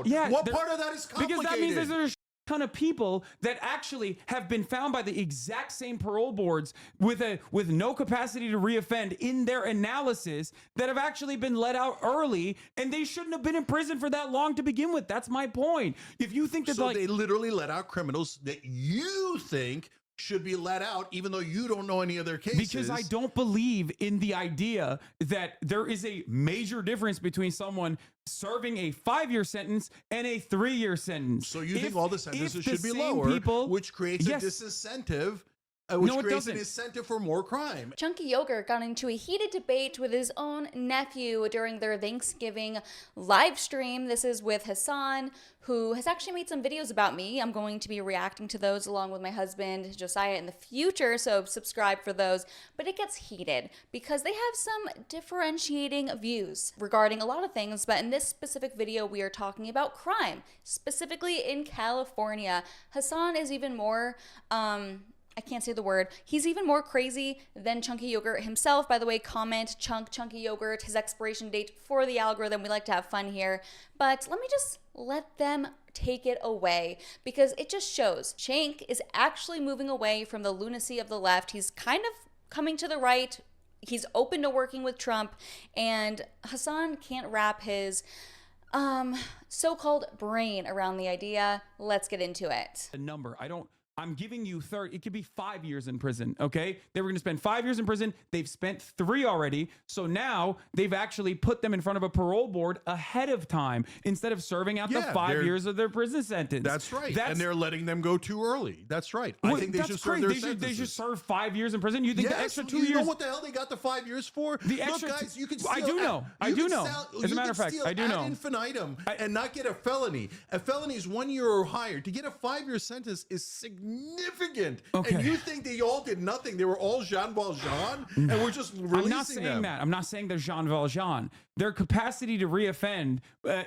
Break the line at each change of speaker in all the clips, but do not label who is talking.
out.
Yeah,
What part of that is complicated?
Because that means there's a ton of people that actually have been found by the exact same parole boards with no capacity to reoffend in their analysis that have actually been let out early, and they shouldn't have been in prison for that long to begin with. That's my point. If you think that,
so
like,
they literally let out criminals that you think should be let out, even though you don't know any of their cases.
Because I don't believe in the idea that there is a major difference between someone serving a 5-year sentence and a 3-year sentence.
So you think all the sentences should be
same
lower,
people,
which creates
yes,
a disincentive, which
No, it
creates
doesn't.
an incentive for more crime.
Cenk Uygur got into a heated debate with his own nephew during their Thanksgiving live stream. This is with Hasan, who has actually made some videos about me. I'm going to be reacting to those along with my husband, Josiah, in the future, so subscribe for those. But it gets heated because they have some differentiating views regarding a lot of things, but in this specific video, we are talking about crime, specifically in California. Hasan is even more, I can't say the word. He's even more crazy than Cenk Uygur himself. By the way, comment Chunky Yogurt, his expiration date for the algorithm. We like to have fun here. But let me just let them take it away, because it just shows Cenk is actually moving away from the lunacy of the left. He's kind of coming to the right. He's open to working with Trump, and Hasan can't wrap his so-called brain around the idea. Let's get into it.
A number. I'm giving you 30. It could be 5 years in prison. Okay. They were going to spend 5 years in prison. They've spent 3 already. So now they've actually put them in front of a parole board ahead of time instead of serving out the 5 years of their prison sentence.
That's right. And they're letting them go too early. That's right. I think they should serve their sentences.
They should serve 5 years in prison. You think the extra 2 years?
You know what the hell they got the 5 years for?
The extra,
look, guys, you can steal.
I do know. I do know. As a matter of fact, I do know.
Ad infinitum and not get a felony. A felony is 1 year or higher. To get a 5-year sentence is significant.
Okay.
And you think they all did nothing? They were all Jean Valjean, and we're just releasing
I'm not saying
them.
that. I'm not saying they're Jean Valjean. Their capacity to reoffend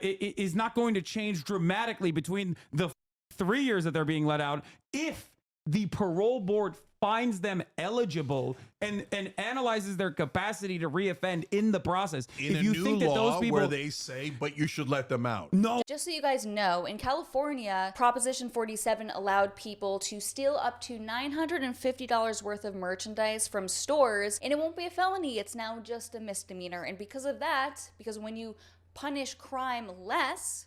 is not going to change dramatically between the 3 years that they're being let out if the parole board finds them eligible and analyzes their capacity to reoffend in the process.
In
if you
a new
think that
law
those people,
where they say, but you should let them out.
No.
Just so you guys know, in California, Proposition 47 allowed people to steal up to $950 worth of merchandise from stores, and it won't be a felony. It's now just a misdemeanor. And because of that, because when you punish crime less,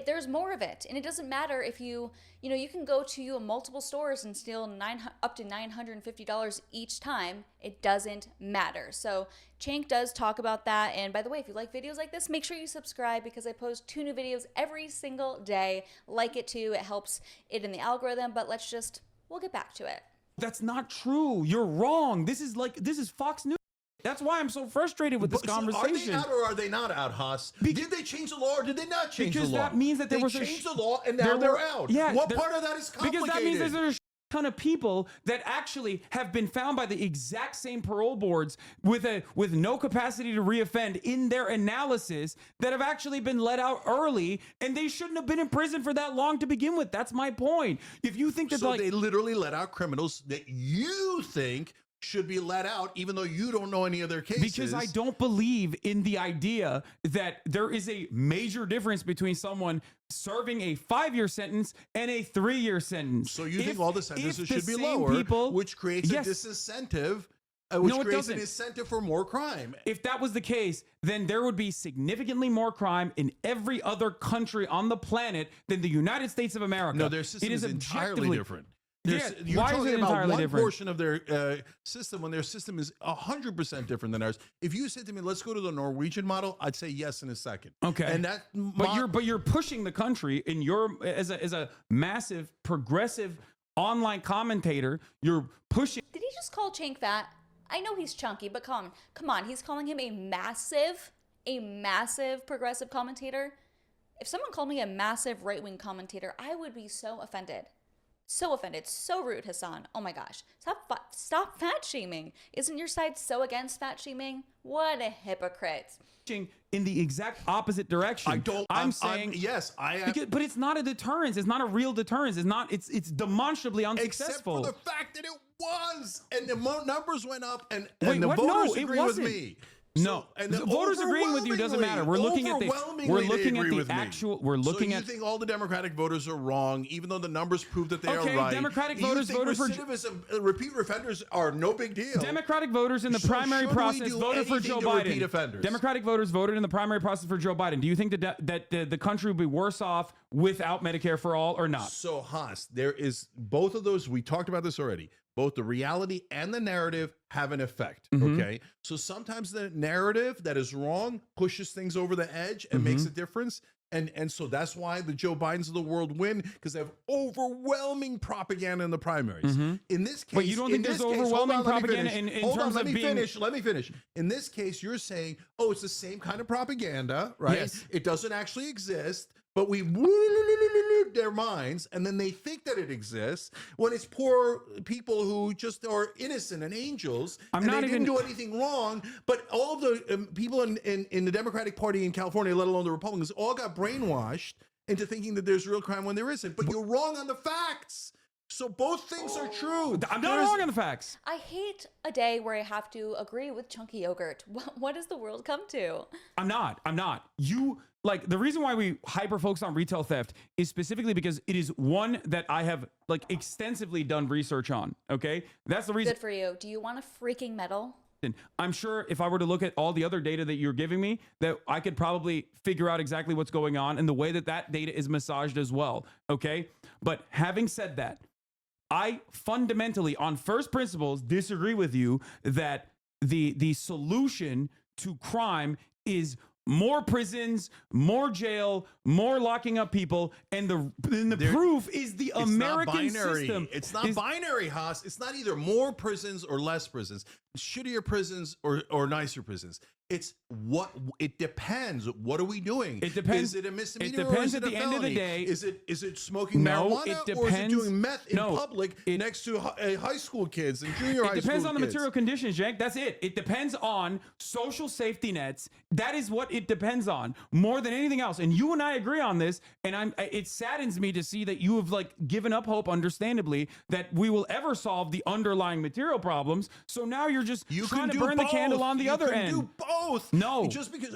there's more of it. And it doesn't matter if you can go to multiple stores and steal up to $950 each time. It doesn't matter. So Cenk does talk about that. And by the way, if you like videos like this, make sure you subscribe, because I post 2 new videos every single day. Like it too. It helps it in the algorithm. But we'll get back to it.
That's not true. You're wrong. This is Fox News. That's why I'm so frustrated with this conversation.
Are they out or are they not out, Haas? Did they change the law or did they not change the law?
Because that means that
they changed the law and now they're out.
Yeah,
what part of that is complicated?
Because that means there's a ton of people that actually have been found by the exact same parole boards with no capacity to reoffend in their analysis that have actually been let out early, and they shouldn't have been in prison for that long to begin with. That's my point. If you think that,
so they literally let out criminals that you think should be let out, even though you don't know any of their cases.
Because I don't believe in the idea that there is a major difference between someone serving a 5-year sentence and a 3-year sentence.
So you think all the sentences should be lower, which creates a disincentive, which creates an incentive for more crime.
If that was the case, then there would be significantly more crime in every other country on the planet than the United States of America.
No, their system is entirely different. You're
why
talking
is it
about
entirely
one
different?
portion of their system when their system is 100% different than ours. If you said to me, let's go to the Norwegian model, I'd say yes in a second.
Okay.
And that
but you're pushing the country in as a massive progressive online commentator. You're pushing.
Did he just call Cenk fat? I know he's chunky, but come on. He's calling him a massive progressive commentator. If someone called me a massive right-wing commentator, I would be so offended. So offended. So rude, Hasan. Oh my gosh. Stop fat shaming. Isn't your side so against fat shaming? What a hypocrite.
In the exact opposite direction. I'm saying
yes, I am.
But it's not a deterrence. It's not a real deterrence. It's demonstrably unsuccessful.
Except for the fact that it was, and the numbers went up, and
Wait,
the
what?
voters
No, it
agree
wasn't.
with me.
No,
and
the voters agreeing with you doesn't matter. We're looking at the actual. We're looking
at. So you think all the Democratic voters are wrong, even though the numbers prove that they are right?
Democratic voters voted for
recidivism. Repeat offenders are no big deal.
Democratic voters in the primary process voted for Joe Biden. Democratic voters voted in the primary process for Joe Biden. Do you think that the country would be worse off without Medicare for all or not?
So Haas, there is both of those. We talked about this already. Both the reality and the narrative have an effect. Okay. So sometimes the narrative that is wrong pushes things over the edge and makes a difference. And so that's why the Joe Bidens of the world win, because they have overwhelming propaganda in the primaries. In this case,
but you don't think there's overwhelming propaganda in terms of being...
Let me finish. In this case, you're saying, oh, it's the same kind of propaganda, right?
Yes.
It doesn't actually exist, but we their minds, and then they think that it exists when it's poor people who just are innocent and angels, didn't do anything wrong. But all the people in the Democratic Party in California, let alone the Republicans, all got brainwashed into thinking that there's real crime when there isn't. But you're wrong on the facts. So both things are true.
I'm not wrong on the facts.
I hate a day where I have to agree with Chunky Yogurt. What does the world come to?
I'm not. You, like, the reason why we hyper focus on retail theft is specifically because it is one that I have, like, extensively done research on. Okay, that's the reason.
Good for you. Do you want a freaking medal?
I'm sure if I were to look at all the other data that you're giving me, that I could probably figure out exactly what's going on and the way that data is massaged as well. Okay, but having said that, I fundamentally, on first principles, disagree with you that the solution to crime is more prisons, more jail, more locking up people, and the proof is the American system.
It's not binary, Haas. It's not either more prisons or less prisons, shittier prisons or nicer prisons. It depends. What are we doing?
It depends.
Is it a misdemeanor?
It depends
or is
at
it
the
a
end of the
felony?
day.
Is it smoking marijuana?
It depends.
Or is it doing meth in public next to high school kids and junior high school kids?
It depends on the material conditions, Cenk. That's it. It depends on social safety nets. That is what it depends on more than anything else. And you and I agree on this. And it saddens me to see that you have, like, given up hope, understandably, that we will ever solve the underlying material problems. So now you're just trying to burn the candle on the other end.
You can do both.
No.
Just because,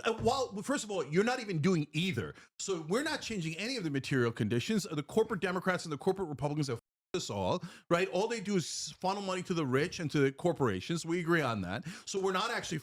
first of all, you're not even doing either. So we're not changing any of the material conditions. The corporate Democrats and the corporate Republicans have us all, right? All they do is funnel money to the rich and to the corporations. We agree on that. So we're not actually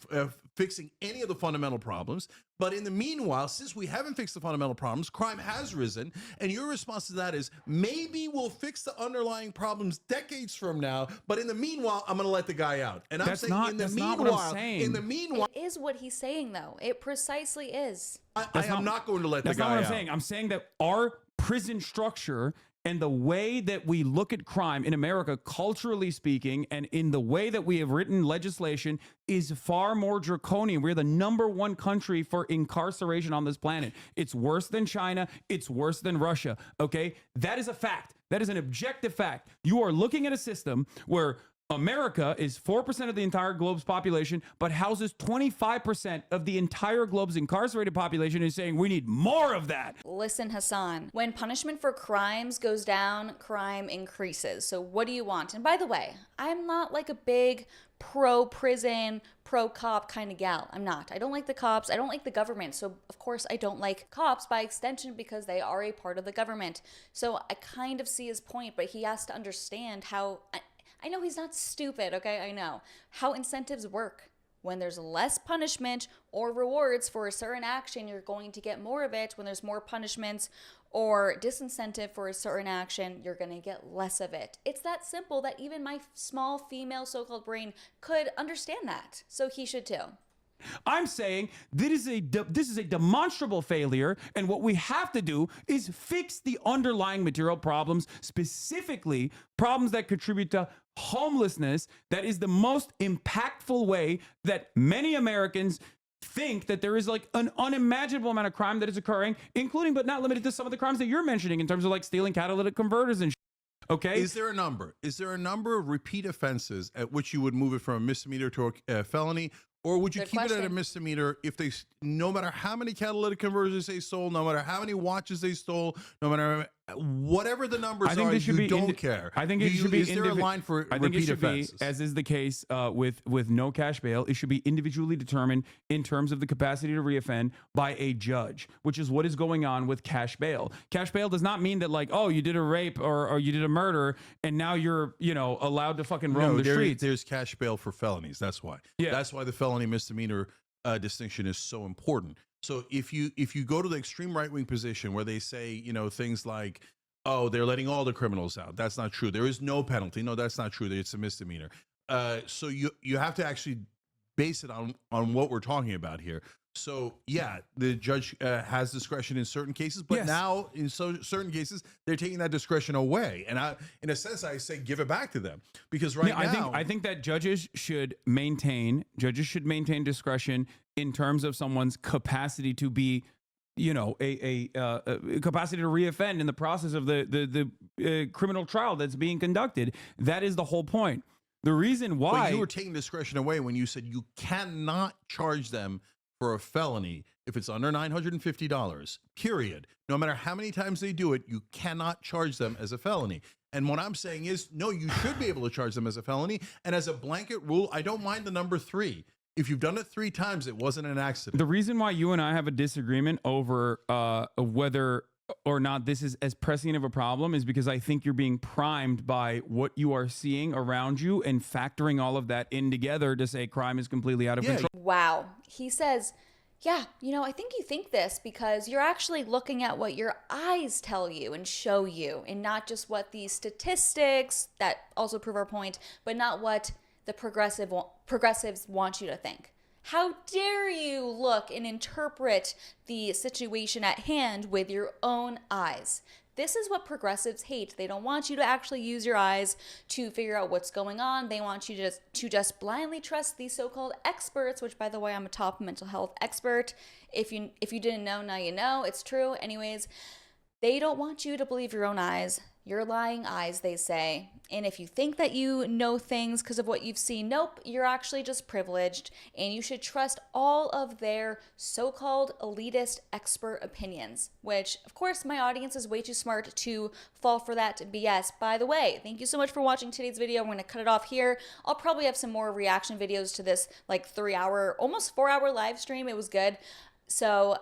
fixing any of the fundamental problems. But in the meanwhile, since we haven't fixed the fundamental problems, crime has risen. And your response to that is, maybe we'll fix the underlying problems decades from now. But in the meanwhile, I'm going to let the guy out. And I'm saying, in the meanwhile,
it is what he's saying, though. It precisely is.
I am not going to let the guy out.
That's not what I'm saying. I'm saying that our prison structure and the way that we look at crime in America, culturally speaking, and in the way that we have written legislation is far more draconian. We're the #1 country for incarceration on this planet. It's worse than China. It's worse than Russia. Okay? That is a fact. That is an objective fact. You are looking at a system where America is 4% of the entire globe's population, but houses 25% of the entire globe's incarcerated population, and saying we need more of that.
Listen, Hasan, when punishment for crimes goes down, crime increases. So what do you want? And by the way, I'm not like a big pro-prison, pro-cop kind of gal. I'm not. I don't like the cops. I don't like the government. So, of course, I don't like cops by extension because they are a part of the government. So I kind of see his point, but he has to understand how... I know he's not stupid, okay? I know how incentives work. When there's less punishment or rewards for a certain action, you're going to get more of it. When there's more punishments or disincentive for a certain action, you're going to get less of it. It's that simple that even my small female so-called brain could understand that. So he should too.
I'm saying this is a demonstrable failure, and what we have to do is fix the underlying material problems, specifically problems that contribute to homelessness. That is the most impactful way that many Americans think that there is, like, an unimaginable amount of crime that is occurring, including but not limited to some of the crimes that you're mentioning in terms of, like, stealing catalytic converters and okay?
Is there a number? Is there a number of repeat offenses at which you would move it from a misdemeanor to a felony? Or would you keep it at a misdemeanor if they, no matter how many catalytic converters they stole, no matter how many watches they stole, no matter Whatever the numbers
I think
are,
this should
you
be
don't care.
I think it should be.
Is there a line for
I think it
repeat
should
offenses?
be, as is the case with no cash bail. It should be individually determined in terms of the capacity to reoffend by a judge, which is what is going on with cash bail. Cash bail does not mean that like, oh, you did a rape or you did a murder and now you're allowed to fucking roam the streets.
There's cash bail for felonies. That's why.
Yeah.
That's why the felony misdemeanor distinction is so important. So if you go to the extreme right wing position where they say things like, oh, they're letting all the criminals out. That's not true. There is no penalty. No, that's not true. It's a misdemeanor. So you have to actually base it on what we're talking about here. So yeah, the judge has discretion in certain cases, but
Yes.
now in certain cases they're taking that discretion away. And in a sense, I say give it back to them because now
I think that judges should maintain discretion in terms of someone's capacity to be a capacity to reoffend in the process of the criminal trial that's being conducted. That is the whole point. The reason why
But you were taking discretion away when you said you cannot charge them for a felony if it's under $950, period. No matter how many times they do it, you cannot charge them as a felony. And what I'm saying is, no, you should be able to charge them as a felony. And as a blanket rule, I don't mind the number 3. If you've done it 3 times, it wasn't an accident.
the reason why you and I have a disagreement over whether or not this is as pressing of a problem is because I think you're being primed by what you are seeing around you and factoring all of that in together to say crime is completely out of control.
Wow. He says, yeah, I think you think this because you're actually looking at what your eyes tell you and show you, and not just what the statistics that also prove our point, but not what the progressives want you to think. How dare you look and interpret the situation at hand with your own eyes? This is what progressives hate. They don't want you to actually use your eyes to figure out what's going on. They want you to just blindly trust these so-called experts, which, by the way, I'm a top mental health expert. If you didn't know, now you know. It's true. Anyways, they don't want you to believe your own eyes. Your lying eyes, they say. And if you think that you know things because of what you've seen, nope, you're actually just privileged. And you should trust all of their so-called elitist expert opinions, which, of course, my audience is way too smart to fall for that BS. By the way, thank you so much for watching today's video. I'm going to cut it off here. I'll probably have some more reaction videos to this like 3-hour, almost 4-hour live stream. It was good. So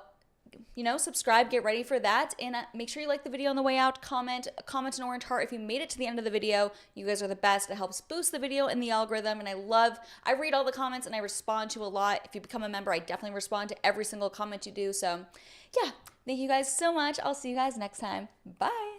subscribe, get ready for that, and make sure you like the video on the way out. Comment an orange heart if you made it to the end of the video. You guys are the best. It helps boost the video and the algorithm, and I read all the comments and I respond to a lot. If you become a member, I definitely respond to every single comment you do. So yeah, thank you guys so much. I'll see you guys next time. Bye.